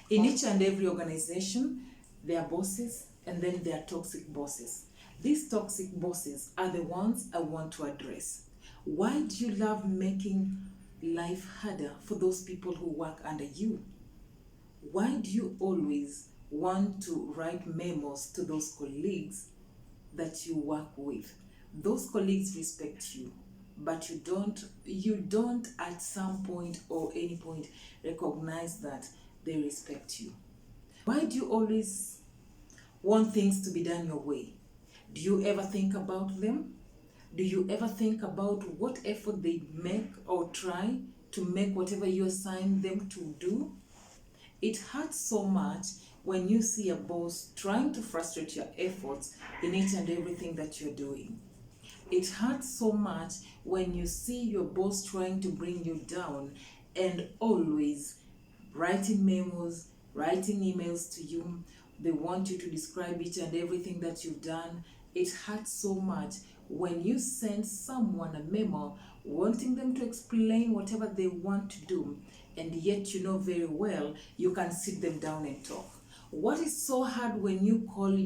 In each and every organization, there are bosses and then there are toxic bosses. These toxic bosses are the ones I want to address. Why do you love making life harder for those people who work under you? Why do you always want to write memos to those colleagues that you work with? Those colleagues respect you, but you don't at some point or any point recognize that they respect you. Why do you always want things to be done your way? Do you ever think about them? Do you ever think about what effort they make or try to make whatever you assign them to do? It hurts so much when you see a boss trying to frustrate your efforts in each and everything that you're doing. It hurts so much when you see your boss trying to bring you down and always writing memos, writing emails to you. They want you to describe each and everything that you've done. It hurts so much when you send someone a memo wanting them to explain whatever they want to do, and yet you know very well you can sit them down and talk. What is so hard when you call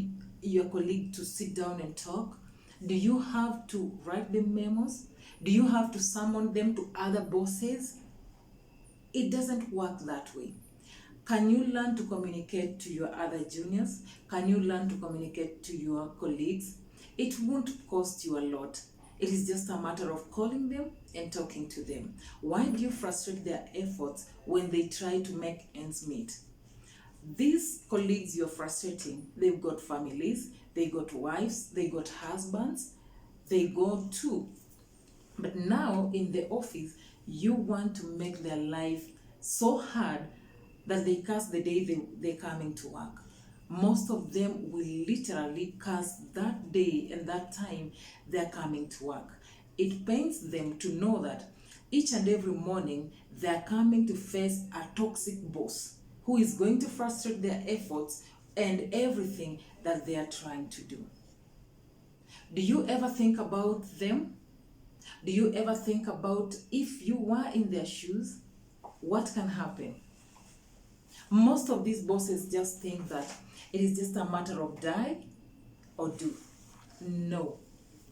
your colleague to sit down and talk? Do you have to write them memos? Do you have to summon them to other bosses? It doesn't work that way. Can you learn to communicate to your other juniors? Can you learn to communicate to your colleagues? It won't cost you a lot. It is just a matter of calling them and talking to them. Why do you frustrate their efforts when they try to make ends meet? These colleagues you're frustrating, they've got families, they got wives, they got husbands, they go too. But now in the office, you want to make their life so hard that they curse the day they're coming to work. Most of them will literally curse that day and that time they're coming to work. It pains them to know that each and every morning they're coming to face a toxic boss who is going to frustrate their efforts and everything that they are trying to do. Do you ever think about them? Do you ever think about if you were in their shoes, what can happen? Most of these bosses just think that it is just a matter of die or do. No,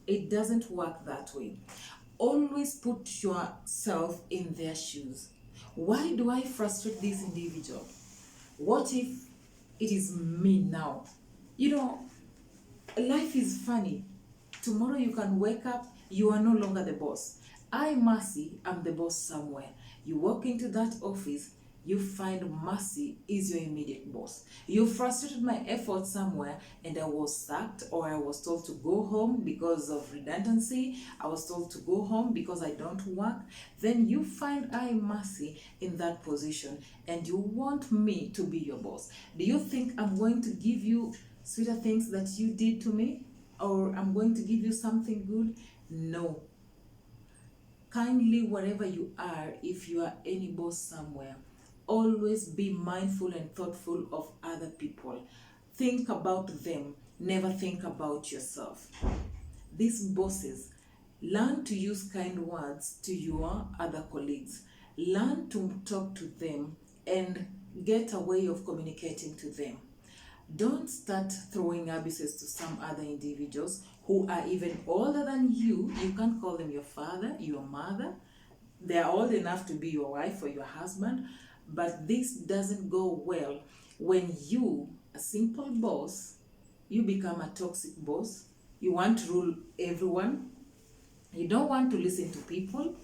it doesn't work that way. Always put yourself in their shoes. Why do I frustrate this individual? What if it is me now? You know, life is funny. Tomorrow you can wake up, you are no longer the boss. I, Mercy, am the boss somewhere. You walk into that office, you find Mercy is your immediate boss. You frustrated my efforts somewhere and I was sacked, or I was told to go home because of redundancy. I was told to go home because I don't work. Then you find I, Mercy, in that position and you want me to be your boss. Do you think I'm going to give you sweeter things that you did to me? Or I'm going to give you something good? No. Kindly, wherever you are, if you are any boss somewhere, always be mindful and thoughtful of other people. Think about them, never think about yourself. These bosses, learn to use kind words to your other colleagues. Learn to talk to them and get a way of communicating to them. Don't start throwing abuses to some other individuals who are even older than you. You can't call them your father, your mother. They are old enough to be your wife or your husband. But this doesn't go well when you, a simple boss, you become a toxic boss. You want to rule everyone. You don't want to listen to people.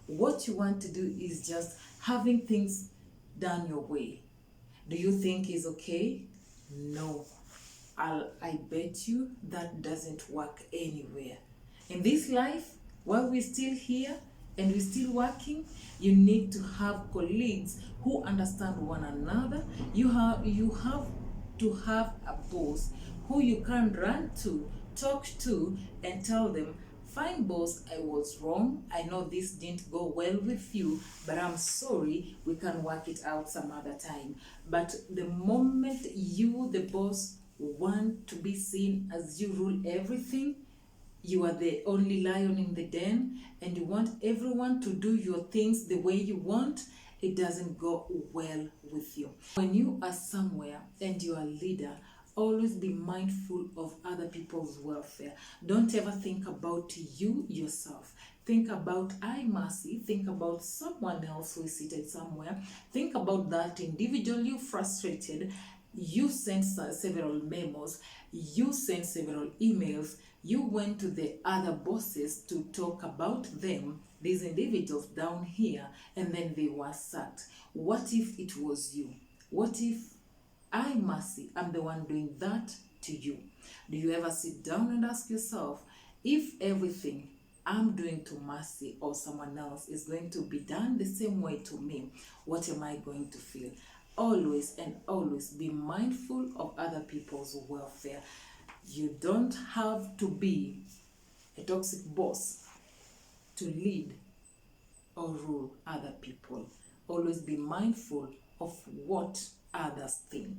What you want to do is just having things done your way. Do you think is okay? No. I bet you that doesn't work anywhere. In this life, while we're still here and we're still working, you need to have colleagues who understand one another. You have to have a boss who you can run to, talk to, and tell them, fine boss, I was wrong. I know this didn't go well with you, but I'm sorry, we can work it out some other time. But the moment you, the boss, want to be seen as you rule everything, you are the only lion in the den, and you want everyone to do your things the way you want, it doesn't go well with you. When you are somewhere and you are a leader, always be mindful of other people's welfare. Don't ever think about you yourself. Think about I, Mercy. Think about someone else who is seated somewhere. Think about that individual you frustrated. You sent several memos. You sent several emails. You went to the other bosses to talk about them, these individuals down here, and then they were sacked. What if it was you? What if I, Mercy, am the one doing that to you? Do you ever sit down and ask yourself, if everything I'm doing to Mercy or someone else is going to be done the same way to me, what am I going to feel? Always and always be mindful of other people's welfare. You don't have to be a toxic boss to lead or rule other people. Always be mindful of what others think.